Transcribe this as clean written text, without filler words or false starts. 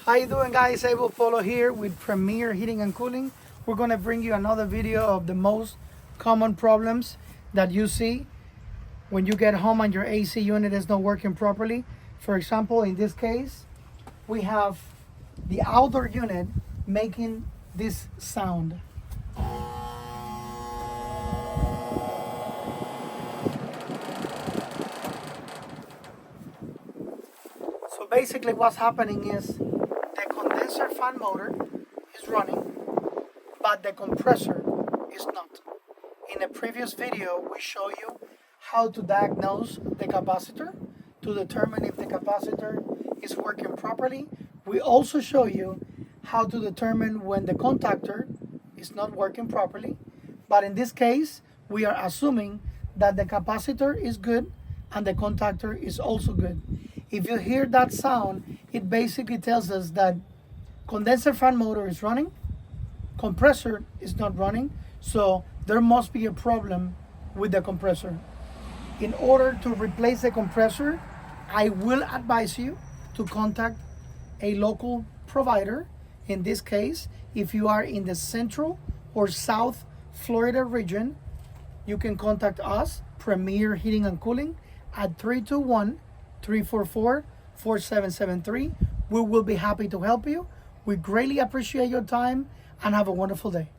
How you doing, guys? Abel Polo here with Premier Heating and Cooling. We're going to bring you another video of the most common problems that you see when you get home and your AC unit is not working properly. For example, in this case, we have the outdoor unit making this sound. So basically what's happening is the condenser fan motor is running, but the compressor is not. In a previous video, we show you how to diagnose the capacitor to determine if the capacitor is working properly. We also show you how to determine when the contactor is not working properly. But in this case, we are assuming that the capacitor is good and the contactor is also good. If you hear that sound, it basically tells us that condenser fan motor is running, compressor is not running, so there must be a problem with the compressor. In order to replace the compressor, I will advise you to contact a local provider. In this case, if you are in the Central or South Florida region, you can contact us, Premier Heating and Cooling, at 321-344-4773. We will be happy to help you. We greatly appreciate your time and have a wonderful day.